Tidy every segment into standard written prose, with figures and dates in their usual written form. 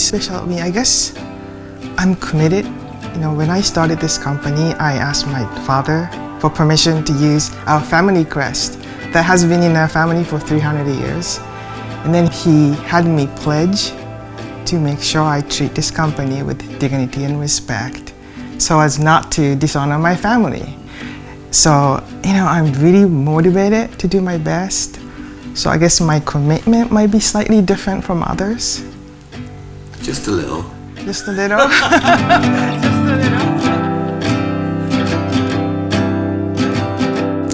special to me, I guess I'm committed. You know, when I started this company, I asked my father for permission to use our family crest that has been in our family for 300 years. And then he had me pledge to make sure I treat this company with dignity and respect so as not to dishonor my family. So, you know, I'm really motivated to do my best. So I guess my commitment might be slightly different from others. Just a little. Just a little? Just a little.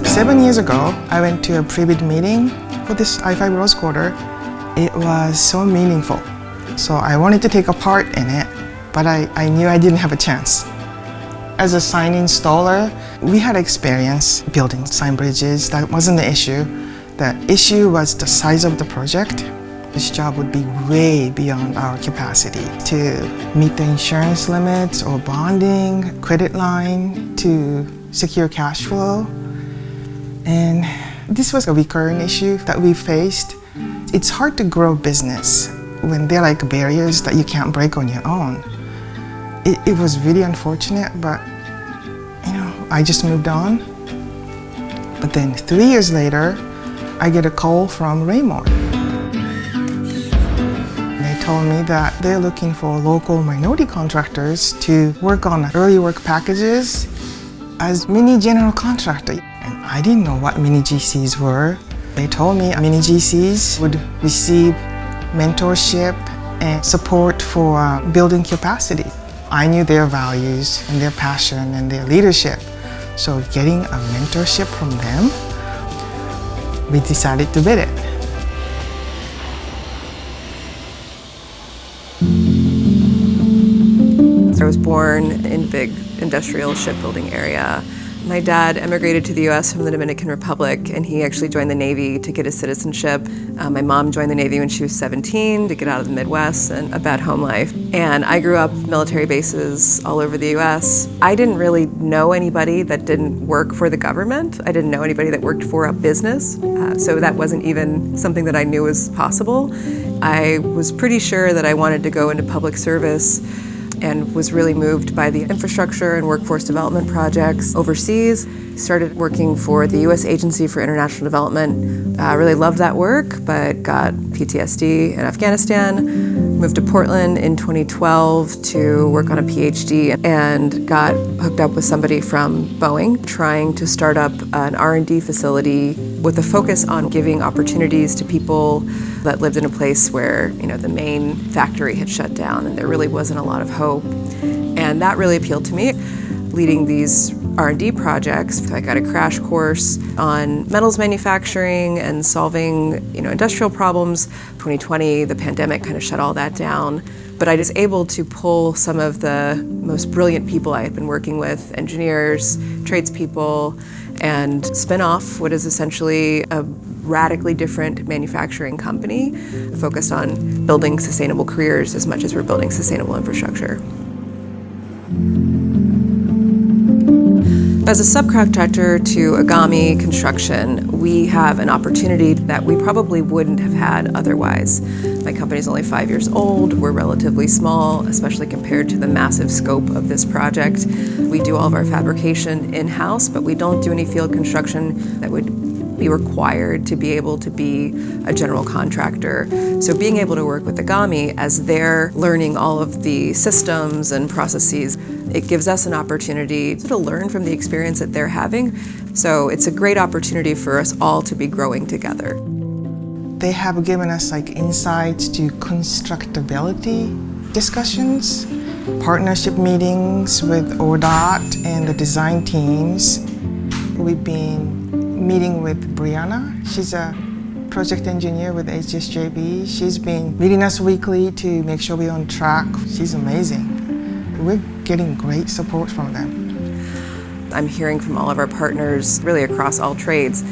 7 years ago, I went to a pre-bid meeting for this I-5 Rose Quarter. It was so meaningful. So I wanted to take a part in it, but I knew I didn't have a chance. As a sign installer, we had experience building sign bridges. That wasn't the issue. The issue was the size of the project. This job would be way beyond our capacity to meet the insurance limits or bonding, credit line, to secure cash flow. And this was a recurring issue that we faced. It's hard to grow business when there are like barriers that you can't break on your own. It was really unfortunate, but you know, I just moved on. But then 3 years later, I get a call from Raimore. They told me that they're looking for local minority contractors to work on early work packages as mini general contractor. And I didn't know what mini GCs were. They told me mini GCs would receive mentorship and support for building capacity. I knew their values and their passion and their leadership. So getting a mentorship from them, we decided to bid it. I was born in big industrial shipbuilding area. My dad emigrated to the US from the Dominican Republic, and he actually joined the Navy to get his citizenship. My mom joined the Navy when she was 17 to get out of the Midwest and a bad home life. And I grew up military bases all over the US. I didn't really know anybody that didn't work for the government. I didn't know anybody that worked for a business, so that wasn't even something that I knew was possible. I was pretty sure that I wanted to go into public service and was really moved by the infrastructure and workforce development projects overseas. Started working for the U.S. Agency for International Development. Really loved that work, but got PTSD in Afghanistan. Moved to Portland in 2012 to work on a PhD and got hooked up with somebody from Boeing, trying to start up an R&D facility with a focus on giving opportunities to people that lived in a place where, you know, the main factory had shut down and there really wasn't a lot of hope. And that really appealed to me. Leading these R&D projects, I got a crash course on metals manufacturing and solving, industrial problems. 2020, the pandemic kind of shut all that down. But I was able to pull some of the most brilliant people I had been working with, engineers, tradespeople, and spin off what is essentially a radically different manufacturing company focused on building sustainable careers as much as we're building sustainable infrastructure. As a subcontractor to Egami construction, we have an opportunity that we probably wouldn't have had otherwise. My company's only 5 years old. We're relatively small, especially compared to the massive scope of this project. We do all of our fabrication in-house, but we don't do any field construction that would be required to be able to be a general contractor. So being able to work with Egami as they're learning all of the systems and processes, it gives us an opportunity to learn from the experience that they're having. So it's a great opportunity for us all to be growing together. They have given us insights to constructability discussions, partnership meetings with ODOT and the design teams. We've been meeting with Brianna. She's a project engineer with HSJB. She's been meeting us weekly to make sure we're on track. She's amazing. We're getting great support from them. I'm hearing from all of our partners, really across all trades,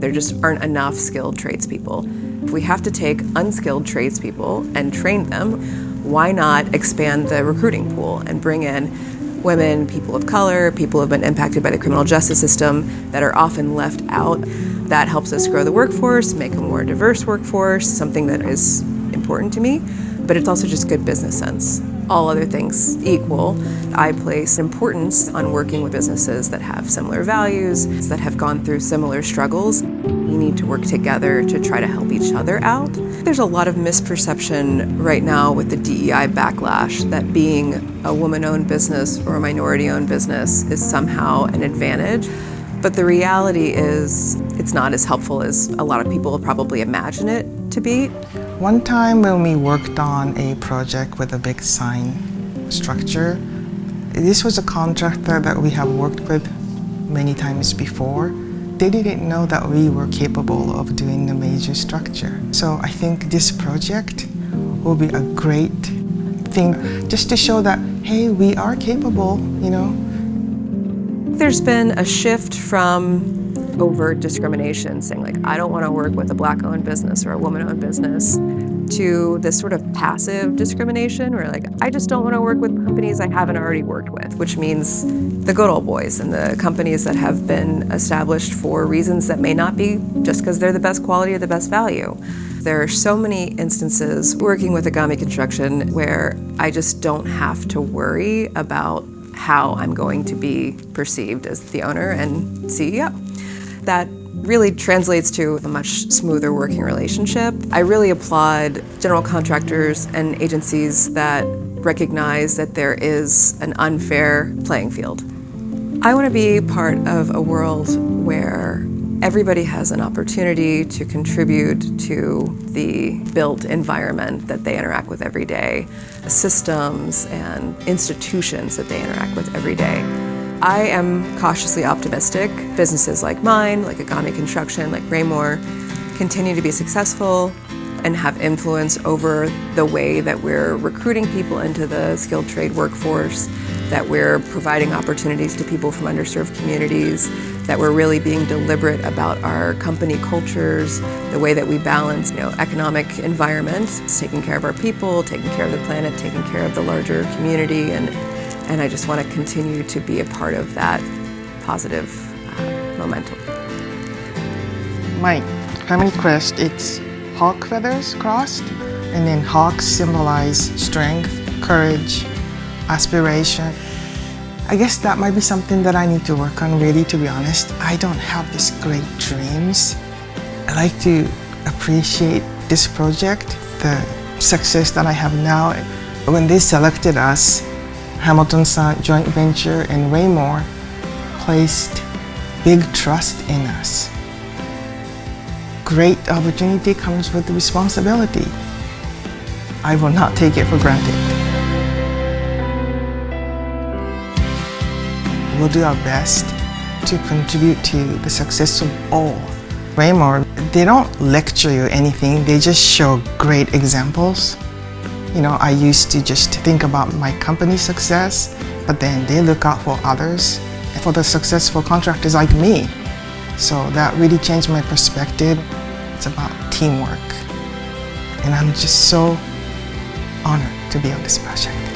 there just aren't enough skilled tradespeople. If we have to take unskilled tradespeople and train them, why not expand the recruiting pool and bring in women, people of color, people who have been impacted by the criminal justice system that are often left out. That helps us grow the workforce, make a more diverse workforce, something that is important to me. but it's also just good business sense. All other things equal, I place importance on working with businesses that have similar values, that have gone through similar struggles. We need to work together to try to help each other out. There's a lot of misperception right now with the DEI backlash that being a woman-owned business or a minority-owned business is somehow an advantage. But the reality is it's not as helpful as a lot of people probably imagine it to be. One time when we worked on a project with a big sign structure, this was a contractor that we have worked with many times before. They didn't know that we were capable of doing the major structure. So I think this project will be a great thing just to show that, hey, we are capable, you know. There's been a shift from overt discrimination, saying like, I don't want to work with a Black-owned business or a woman-owned business, to this sort of passive discrimination where like, I just don't want to work with companies I haven't already worked with, which means the good old boys and the companies that have been established for reasons that may not be just because they're the best quality or the best value. There are so many instances working with Egami Construction where I just don't have to worry about how I'm going to be perceived as the owner and CEO. That really translates to a much smoother working relationship. I really applaud general contractors and agencies that recognize that there is an unfair playing field. I want to be part of a world where everybody has an opportunity to contribute to the built environment that they interact with every day, systems and institutions that they interact with every day. I am cautiously optimistic. Businesses like mine, like Egami Construction, like Raimore, continue to be successful and have influence over the way that we're recruiting people into the skilled trade workforce, that we're providing opportunities to people from underserved communities, that we're really being deliberate about our company cultures, the way that we balance, economic environment, taking care of our people, taking care of the planet, taking care of the larger community, and I just want to continue to be a part of that positive momentum. My family crest, it's hawk feathers crossed, and then hawks symbolize strength, courage, aspiration. I guess that might be something that I need to work on, really, to be honest. I don't have these great dreams. I like to appreciate this project, the success that I have now. When they selected us, Hamilton-san joint venture and Raimore placed big trust in us. Great opportunity comes with responsibility. I will not take it for granted. We'll do our best to contribute to the success of all. Raimore, they don't lecture you anything, they just show great examples. I used to just think about my company's success, but then they look out for others, for the successful contractors like me. So that really changed my perspective. It's about teamwork. And I'm just so honored to be on this project.